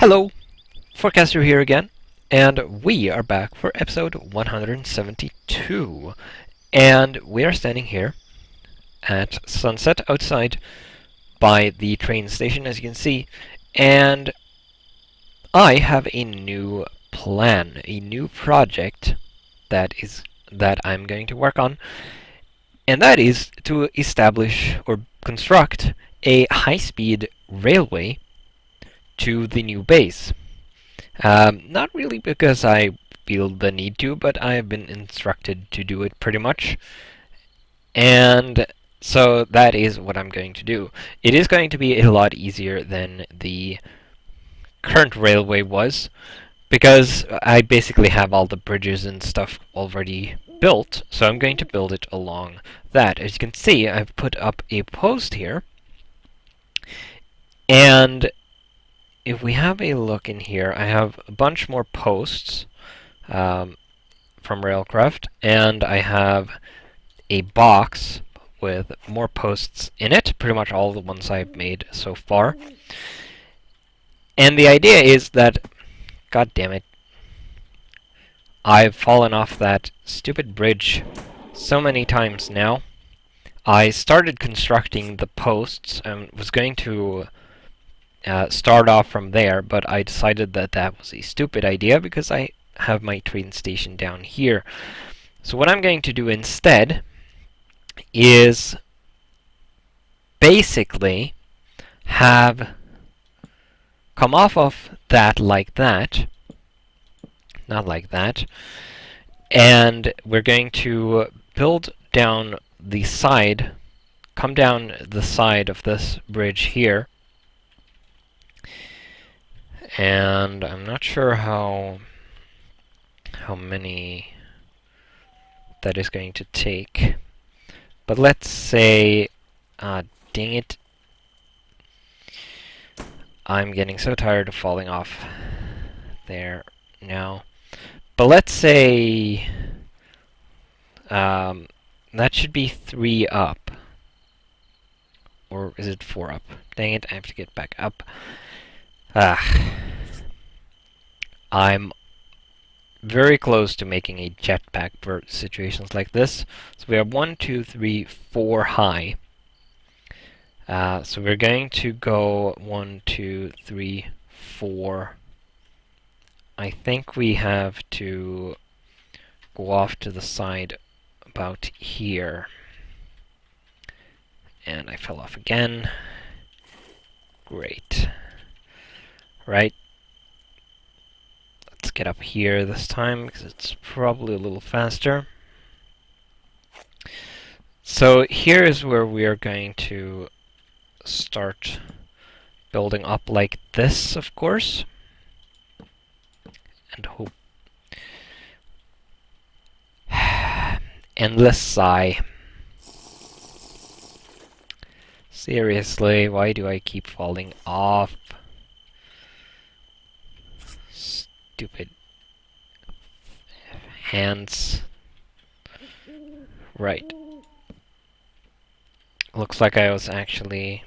Hello, Forecaster here again, and we are back for episode 172. And we are standing here at sunset outside by the train station, as you can see, and I have a new plan, a new project that I'm going to work on, and that is to establish or construct a high-speed railway to the new base. Not really because I feel the need to, but I have been instructed to do it pretty much. And so that is what I'm going to do. It is going to be a lot easier than the current railway was, because I basically have all the bridges and stuff already built, so I'm going to build it along that. As you can see, I've put up a post here, and if we have a look in here, I have a bunch more posts from Railcraft, and I have a box with more posts in it, pretty much all the ones I've made so far. And the idea is that, god damn it, I've fallen off that stupid bridge so many times now. I started constructing the posts and was going to start off from there, but I decided that that was a stupid idea because I have my train station down here. So what I'm going to do instead is basically have come off of that like that, not like that, and we're going to build down the side, come down the side of this bridge here. And I'm not sure how many that is going to take. But let's say, dang it, I'm getting so tired of falling off there now. But let's say that should be 3 up. Or is it 4 up? Dang it, I have to get back up. I'm very close to making a jetpack for situations like this. So we have 1, 2, 3, 4 high. So we're going to go 1, 2, 3, 4. I think we have to go off to the side about here. And I fell off again. Great. Right. Let's get up here this time, because it's probably a little faster. So here is where we are going to start building up like this, of course. And hope. Endless sigh. Seriously, why do I keep falling off? Stupid hands. Right. Looks like I was actually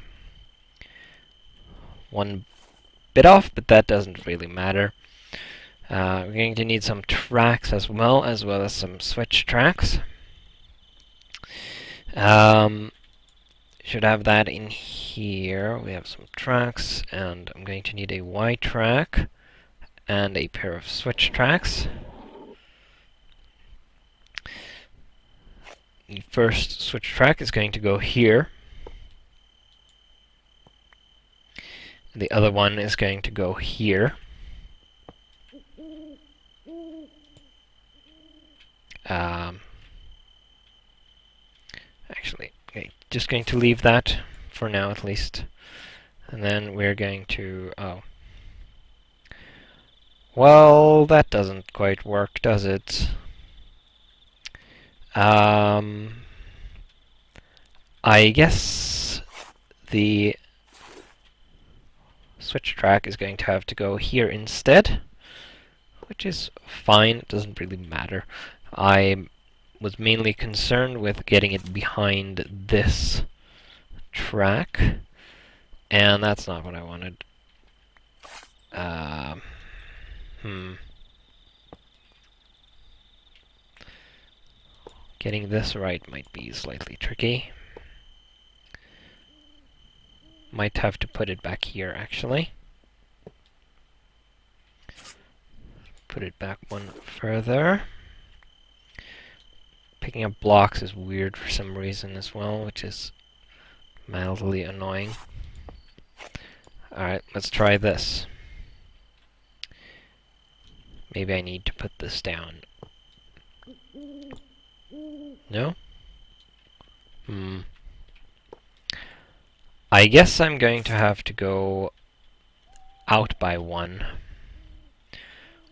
1 bit off, but that doesn't really matter. We're going to need some tracks as well as some switch tracks. Should have that in here. We have some tracks, and I'm going to need a Y track and a pair of switch tracks. The first switch track is going to go here. The other one is going to go here. Actually, okay, just going to leave that for now at least. And then we're going to... oh. Well, that doesn't quite work, does it? I guess the switch track is going to have to go here instead, which is fine, it doesn't really matter. I was mainly concerned with getting it behind this track, and that's not what I wanted. Um, hmm. Getting this right might be slightly tricky. Might have to put it back here, actually. Put it back one further. Picking up blocks is weird for some reason as well, which is mildly annoying. Alright, let's try this. Maybe I need to put this down. No? I guess I'm going to have to go out by one,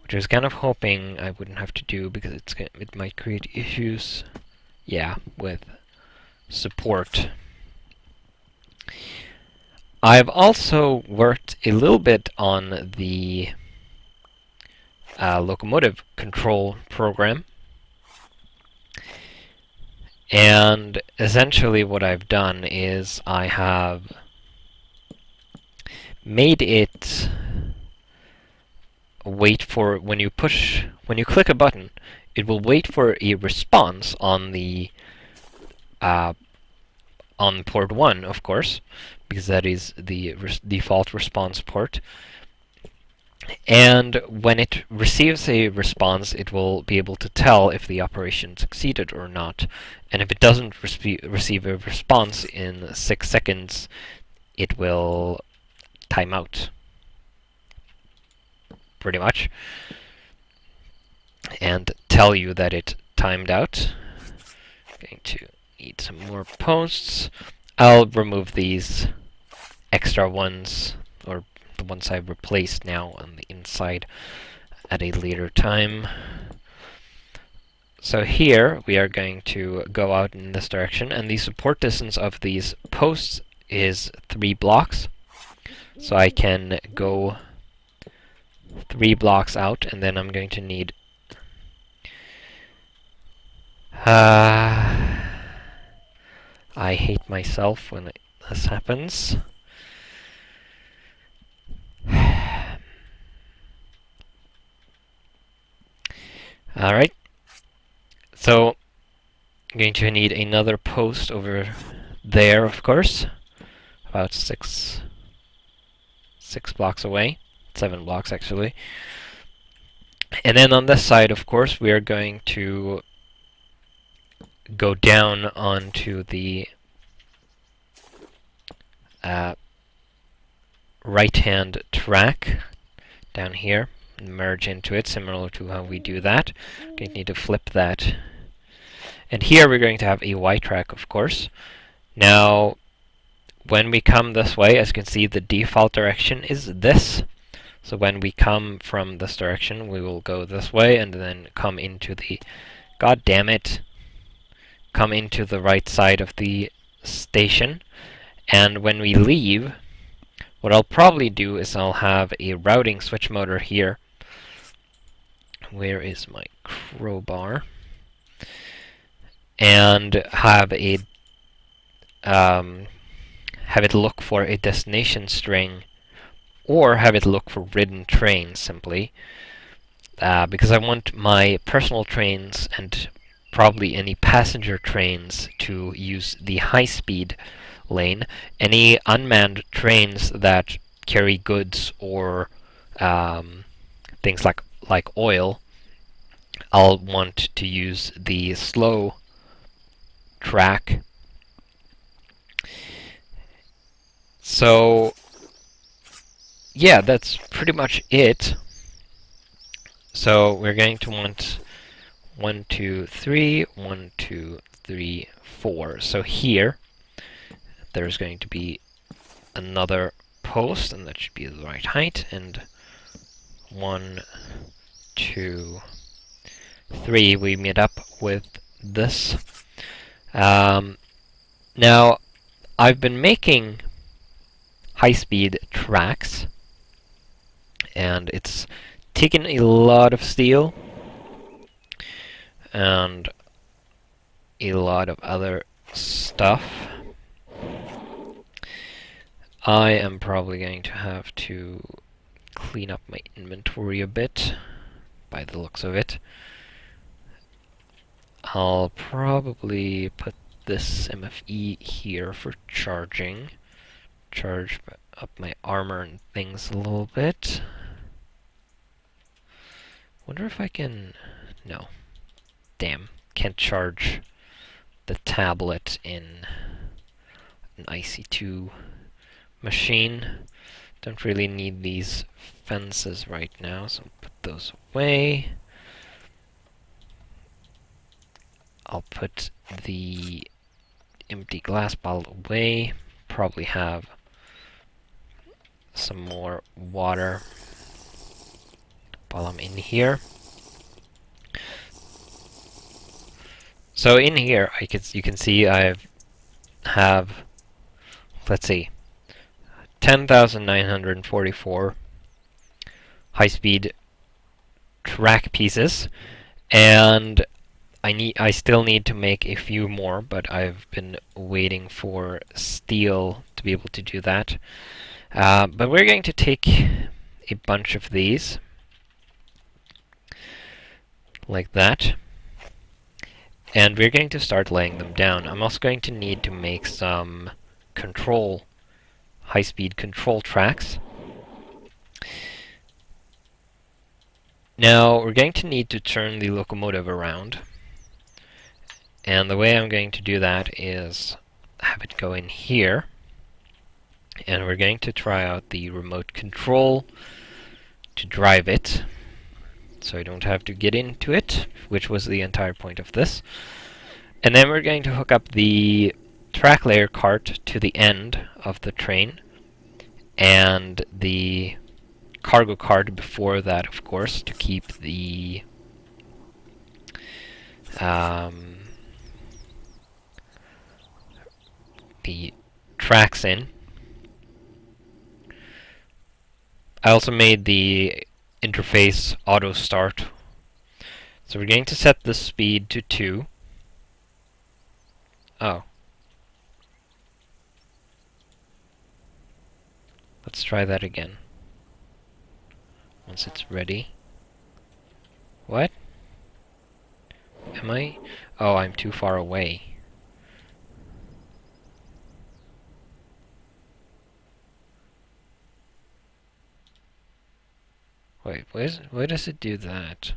which I was kind of hoping I wouldn't have to do because it might create issues, yeah, with support. I've also worked a little bit on the locomotive control program. And essentially what I've done is I have made it wait for when you click a button, it will wait for a response on the on port 1, of course, because that is the default response port. And when it receives a response, it will be able to tell if the operation succeeded or not. And if it doesn't receive a response in 6 seconds, it will time out, pretty much, and tell you that it timed out. Going to need some more posts. I'll remove these extra ones, or the ones I've replaced now on the inside, at a later time. So here we are going to go out in this direction, and the support distance of these posts is 3 blocks. So I can go 3 blocks out, and then I'm going to need I hate myself when this happens. Alright. So, I'm going to need another post over there, of course. About 6 blocks away. 7 blocks, actually. And then on this side, of course, we are going to go down onto the right-hand track down here and merge into it, similar to how we do that. Going to need to flip that. And here we're going to have a Y track, of course. Now, when we come this way, as you can see, the default direction is this. So when we come from this direction, we will go this way and then come into the... God damn it! Come into the right side of the station. And when we leave, what I'll probably do is I'll have a routing switch motor here. Where is my crowbar? And have a have it look for a destination string, or have it look for ridden trains simply, because I want my personal trains and probably any passenger trains to use the high-speed lane. Any unmanned trains that carry goods or things like oil, I'll want to use the slow track. So yeah, that's pretty much it. So we're going to want 1, 2, 3, 1, 2, 3, 4. So here there's going to be another post, and that should be the right height, and 1, 2, 3, we meet up with this. Now, I've been making high-speed tracks, and it's taken a lot of steel and a lot of other stuff. I am probably going to have to clean up my inventory a bit, by the looks of it. I'll probably put this MFE here for charging. Charge up my armor and things a little bit. Wonder if I can... No. Damn. Can't charge the tablet in an IC2 machine. Don't really need these fences right now, so I'll put those away. I'll put the empty glass bottle away. Probably have some more water while I'm in here. So in here, you can see I have, let's see, 10,944 high-speed track pieces, and I still need to make a few more, but I've been waiting for steel to be able to do that. But we're going to take a bunch of these, like that, and we're going to start laying them down. I'm also going to need to make some high-speed control tracks. Now, we're going to need to turn the locomotive around. And the way I'm going to do that is have it go in here. And we're going to try out the remote control to drive it, so I don't have to get into it, which was the entire point of this. And then we're going to hook up the track layer cart to the end of the train, and the cargo cart before that, of course, to keep the tracks in. I also made the interface auto start. So we're going to set the speed to 2. Oh. Let's try that again. Once it's ready. What? Am I? Oh, I'm too far away. Wait, why does it do that?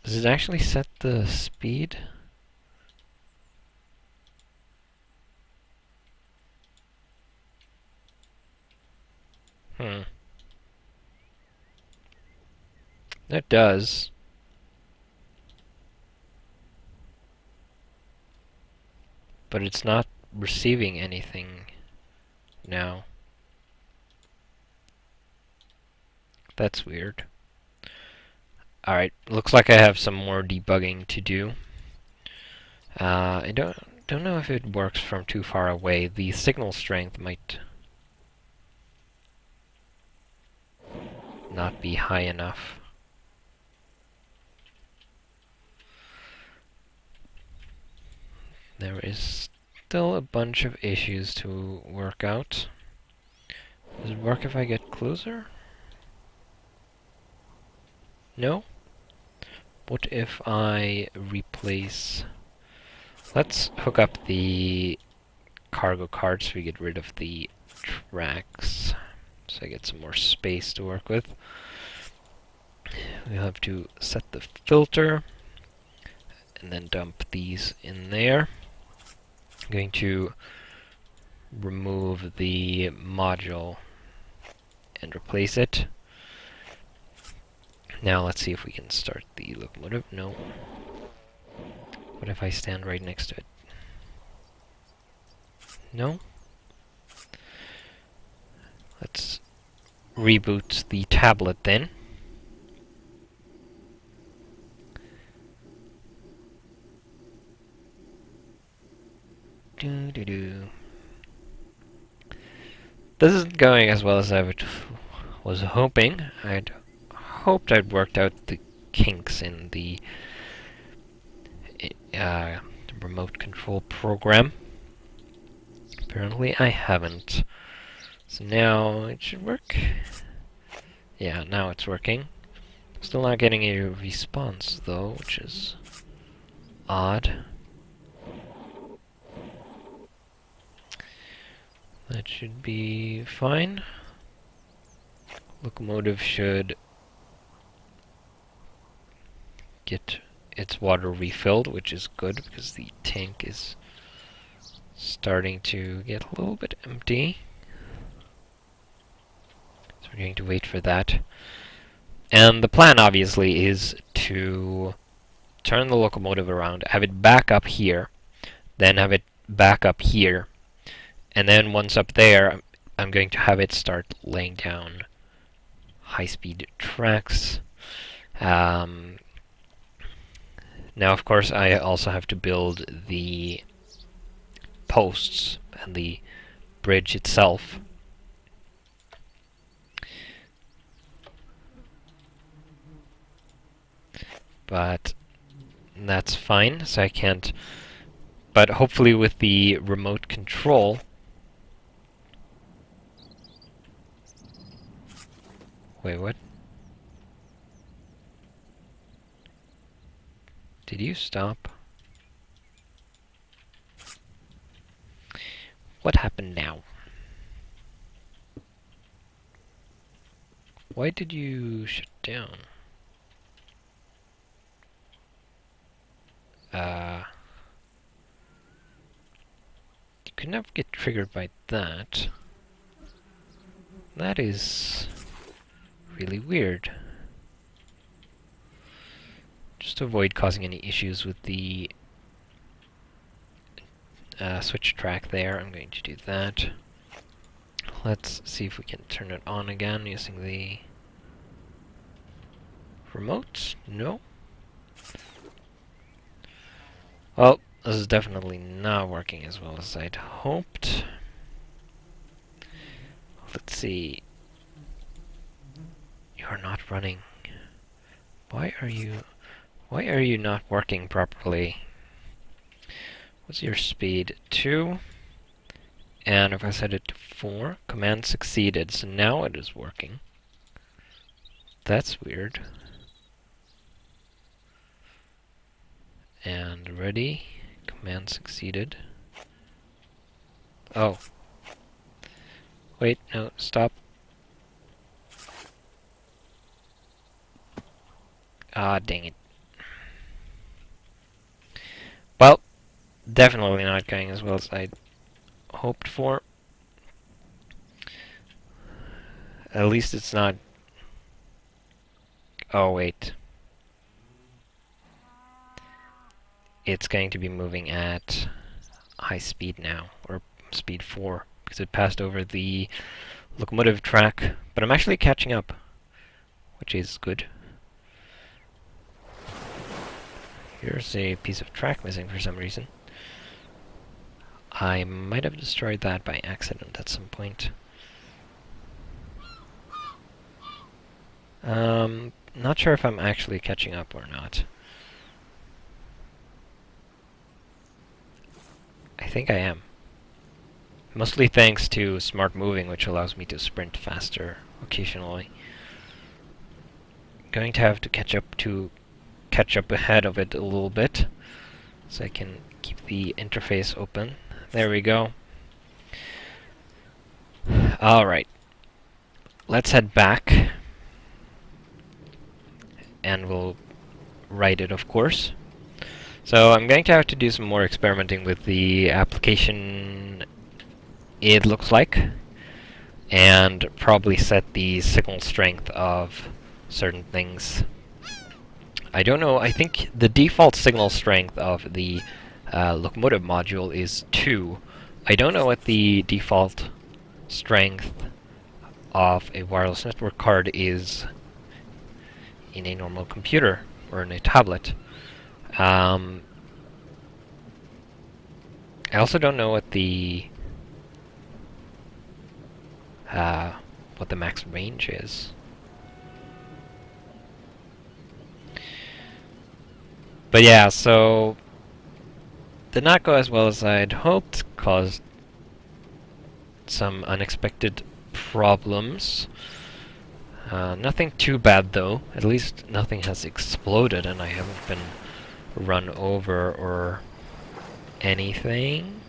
Does it actually set the speed? It does. But it's not receiving anything now. That's weird. Alright, looks like I have some more debugging to do. I don't know if it works from too far away. The signal strength might not be high enough. There is still a bunch of issues to work out. Does it work if I get closer? No? What if I replace... Let's hook up the cargo cart so we get rid of the tracks, so I get some more space to work with. We have to set the filter and then dump these in there. I'm going to remove the module and replace it. Now let's see if we can start the locomotive. No. What if I stand right next to it? No? Let's reboot the tablet then. This isn't going as well as I was hoping. I'd hoped I'd worked out the kinks in the remote control program. Apparently I haven't. So now it should work. Yeah, now it's working. Still not getting a response though, which is odd. That should be fine. Locomotive should get its water refilled, which is good because the tank is starting to get a little bit empty. So we're going to wait for that. And the plan obviously is to turn the locomotive around, have it back up here, then have it back up here, and then once up there, I'm going to have it start laying down high-speed tracks. Now, of course, I also have to build the posts and the bridge itself. But that's fine, so I can't... But hopefully with the remote control... Wait, what? Did you stop? What happened now? Why did you shut down? You could never get triggered by that. That is really weird. Just to avoid causing any issues with the switch track there, I'm going to do that. Let's see if we can turn it on again using the remote. No. Well, this is definitely not working as well as I'd hoped. Let's see. You're not running. Why are you not working properly? What's your speed? 2. And if I set it to 4, command succeeded, so now it is working. That's weird. And ready, command succeeded. Oh. Wait, no, stop. Ah, dang it. Well, definitely not going as well as I'd hoped for. At least it's not... Oh, wait. It's going to be moving at high speed now, or speed 4, because it passed over the locomotive track, but I'm actually catching up, which is good. Here's a piece of track missing for some reason. I might have destroyed that by accident at some point. Not sure if I'm actually catching up or not. I think I am. Mostly thanks to smart moving, which allows me to sprint faster occasionally. Going to have to catch up ahead of it a little bit, so I can keep the interface open. There we go. Alright. Let's head back. And we'll write it, of course. So I'm going to have to do some more experimenting with the application, it looks like, and probably set the signal strength of certain things. I don't know, I think the default signal strength of the locomotive module is 2. I don't know what the default strength of a wireless network card is in a normal computer or in a tablet. I also don't know what the max range is. But yeah, so did not go as well as I'd hoped, caused some unexpected problems. Nothing too bad though. At least nothing has exploded and I haven't been run over or anything.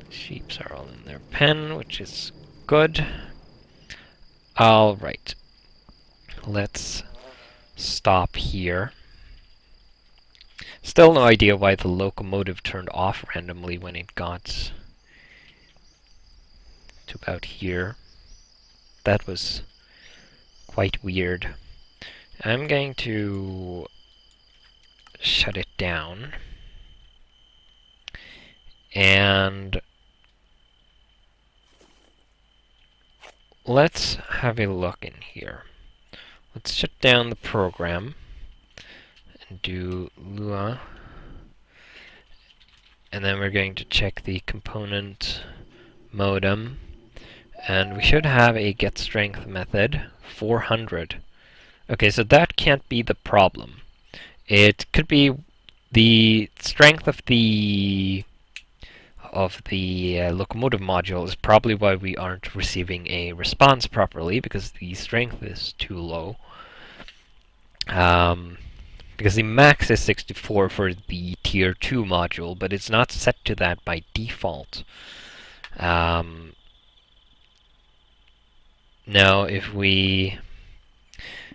Sheeps are all in their pen, which is good. Alright. Let's stop here. Still no idea why the locomotive turned off randomly when it got to about here. That was quite weird. I'm going to shut it down. And let's have a look in here. Let's shut down the program and do Lua. And then we're going to check the component modem. And we should have a get strength method, 400. Okay, so that can't be the problem. It could be the strength of the locomotive module is probably why we aren't receiving a response properly, because the strength is too low. Because the max is 64 for the tier 2 module, but it's not set to that by default. Now, if we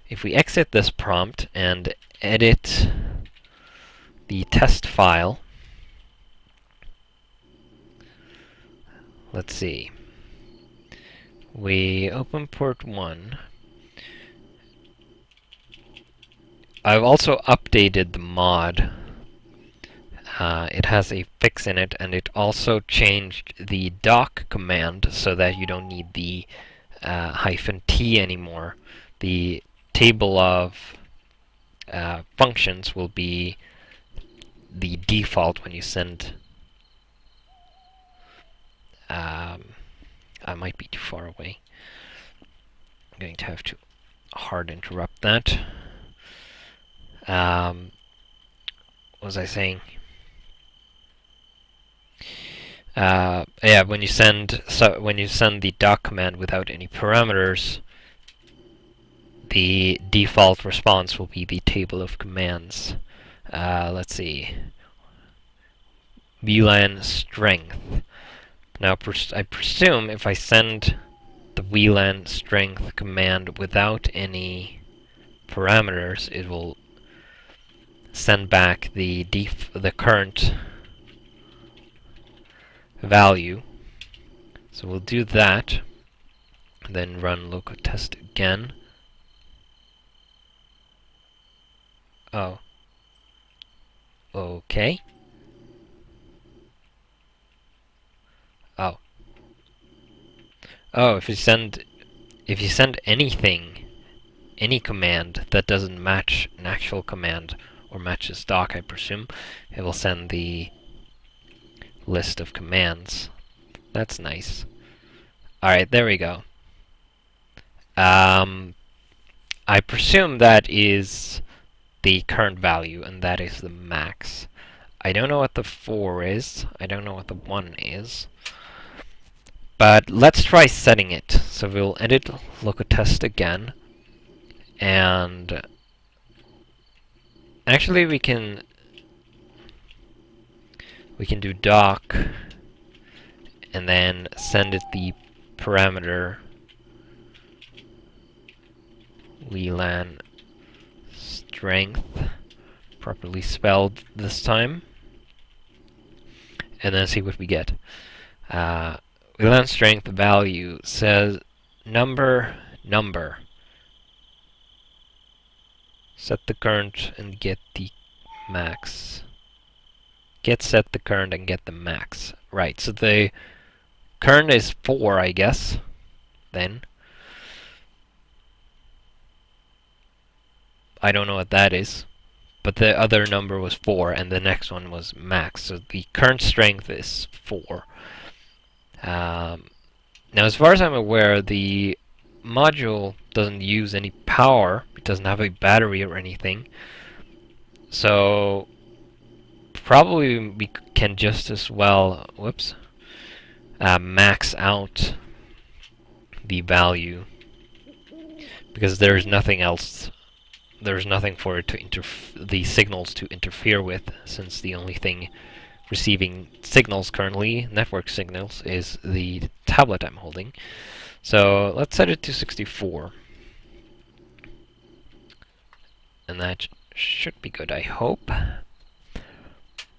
exit this prompt and edit the test file, let's see. We open port 1. I've also updated the mod. It has a fix in it, and it also changed the doc command so that you don't need the -t anymore. The table of functions will be the default when you send. I might be too far away. I'm going to have to hard interrupt that. What was I saying? Yeah, when you send the doc command without any parameters, the default response will be the table of commands. Let's see. VLAN strength. Now, I presume if I send the VLAN strength command without any parameters, it will send back the current value. So we'll do that, and then run local test again. Oh. Okay. Oh. Oh, if you send anything, any command that doesn't match an actual command or matches doc, I presume, it will send the list of commands. That's nice. Alright, there we go. I presume that is the current value, and that is the max. I don't know what the 4 is. I don't know what the 1 is. But let's try setting it. So we'll edit local test again. And actually we can do doc and then send it the parameter VLAN strength, properly spelled this time, and then see what we get. VLAN strength value says number. Set the current and get the max. Set the current and get the max. Right, so the current is 4, I guess, then. I don't know what that is, but the other number was 4, and the next one was max, so the current strength is 4. Now, as far as I'm aware, the module doesn't use any power. It doesn't have a battery or anything. So probably we can just as well, whoops, max out the value, because there's nothing else. There's nothing for it to the signals to interfere with, since the only thing receiving signals currently, network signals, is the tablet I'm holding. So let's set it to 64. And that should be good, I hope.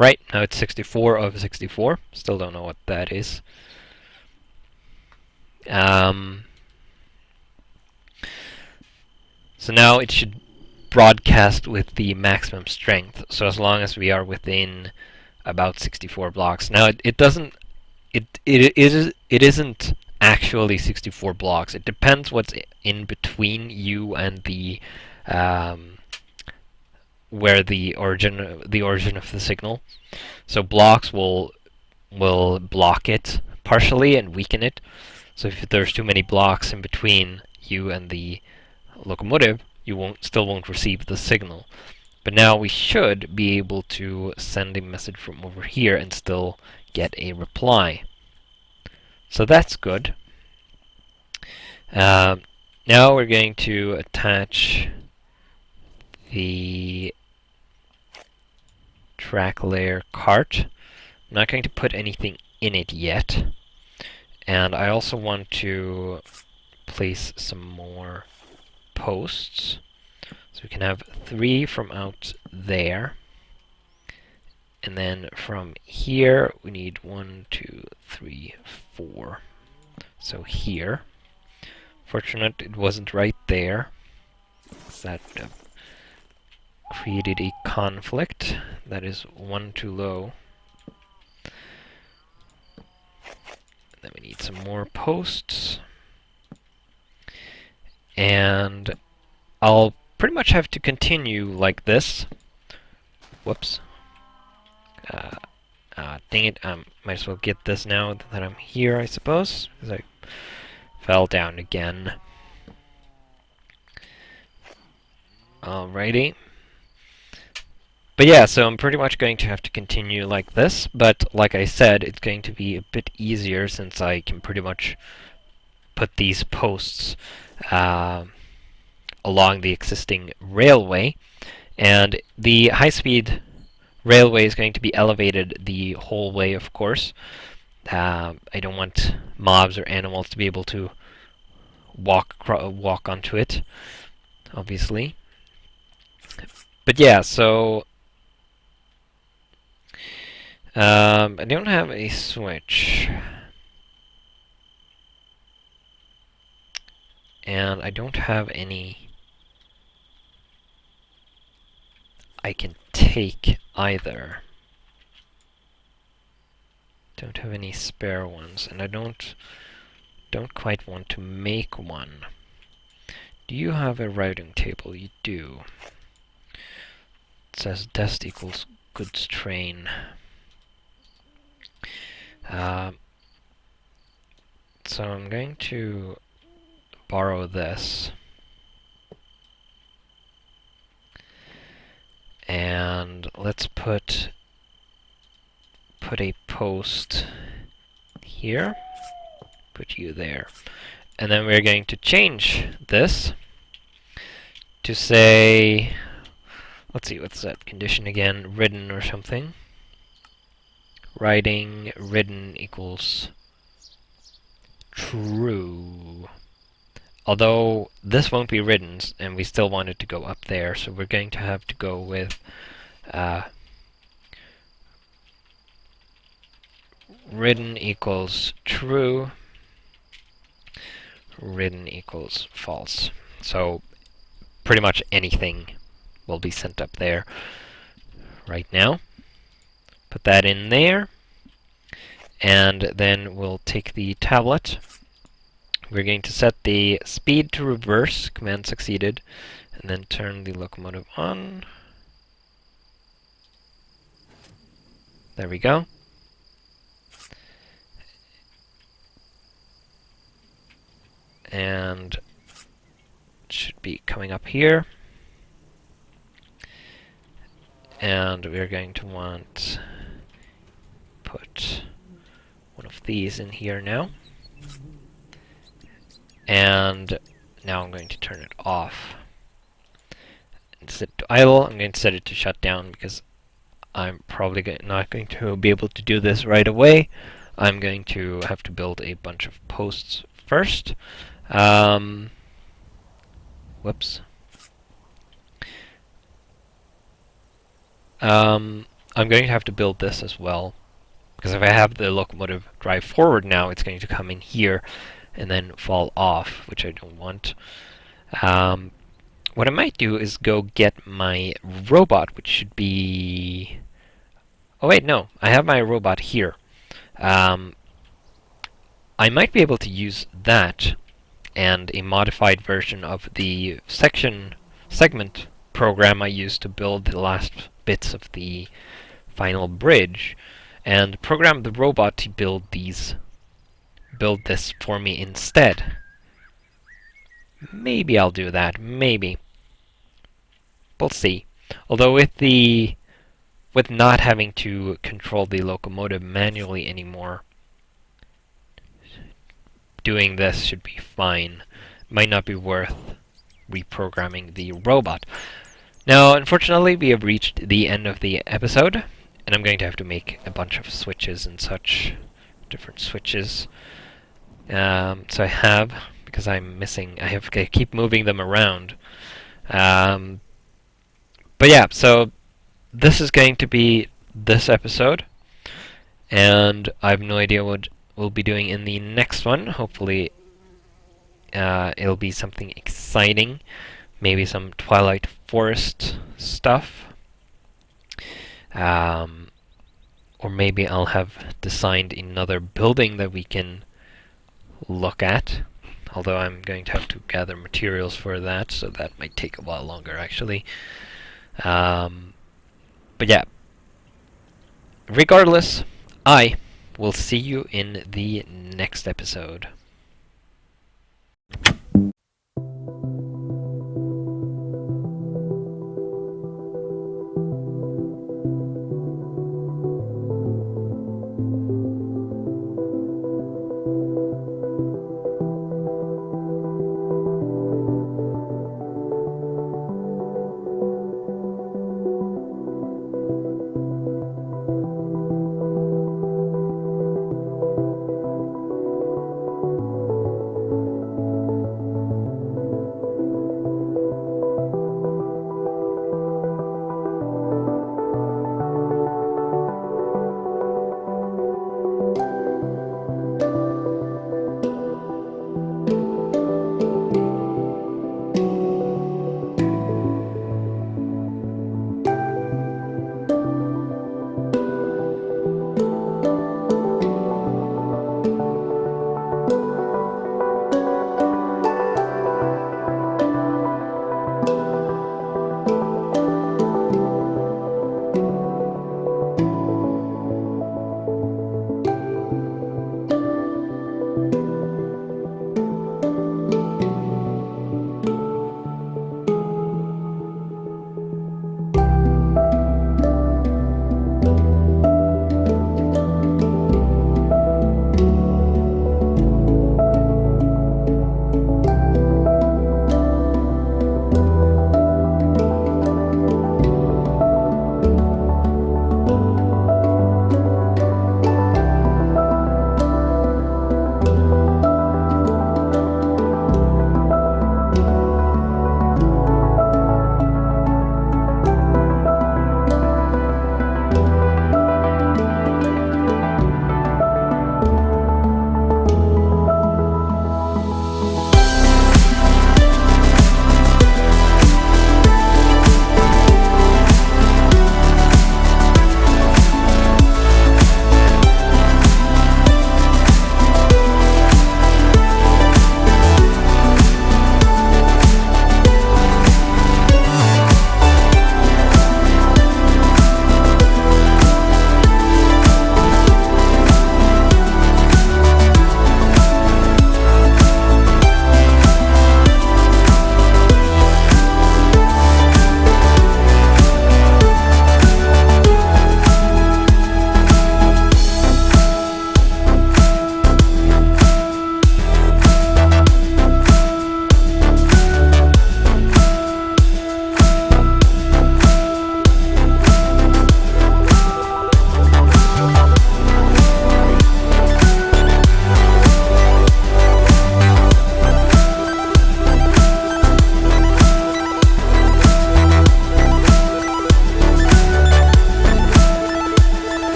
Right, now it's 64 of 64. Still don't know what that is. So now it should broadcast with the maximum strength. So as long as we are within about 64 blocks. Now it doesn't. It isn't actually 64 blocks. It depends what's in between you and the where the origin of the signal. So blocks will block it partially and weaken it. So if there's too many blocks in between you and the locomotive, you still won't receive the signal. But now we should be able to send a message from over here and still get a reply. So that's good. Now we're going to attach the track layer cart. I'm not going to put anything in it yet. And I also want to place some more posts. So we can have 3 from out there. And then from here, we need 1, 2, 3, 4. So here. Fortunate it wasn't right there. That created a conflict. That is 1 too low. Then we need some more posts. And I'll pretty much have to continue like this. Whoops. Dang it, might as well get this now that I'm here, I suppose, because I fell down again. Alrighty. But yeah, so I'm pretty much going to have to continue like this, but like I said, it's going to be a bit easier since I can pretty much put these posts along the existing railway, and the high-speed railway is going to be elevated the whole way, of course. I don't want mobs or animals to be able to walk onto it, obviously. But yeah, so I don't have a switch, and I don't have any I can take either. Don't have any spare ones, and I don't quite want to make one. Do you have a routing table? You do. It says dest equals goods train. So I'm going to borrow this. And let's put a post here. Put you there. And then we're going to change this to say, let's see, what's that condition again? Ridden or something. Riding ridden equals true. Although this won't be ridden, and we still want it to go up there, so we're going to have to go with ridden equals true, ridden equals false. So pretty much anything will be sent up there right now. Put that in there, and then we'll take the tablet. We're going to set the speed to reverse, command succeeded, and then turn the locomotive on. There we go. And it should be coming up here. And we're going to want put one of these in here now. And now I'm going to turn it off. Set it to idle. I'm going to set it to shut down because I'm probably not going to be able to do this right away. I'm going to have to build a bunch of posts first. Whoops. I'm going to have to build this as well, because if I have the locomotive drive forward now, it's going to come in here and then fall off, which I don't want. What I might do is go get my robot, which should be... Oh wait, no, I have my robot here. I might be able to use that and a modified version of the segment program I used to build the last bits of the final bridge, and program the robot to build this for me instead. Maybe I'll do that, maybe. We'll see. Although with not having to control the locomotive manually anymore, doing this should be fine. Might not be worth reprogramming the robot. Now, unfortunately, we have reached the end of the episode, and I'm going to have to make a bunch of switches and such, different switches. So I have, because I'm missing, I have to keep moving them around. But yeah, so this is going to be this episode, and I have no idea what we'll be doing in the next one. Hopefully, it'll be something exciting. Maybe some Twilight Forest stuff. Or maybe I'll have designed another building that we can look at. Although I'm going to have to gather materials for that, so that might take a while longer, actually. But yeah. Regardless, I will see you in the next episode.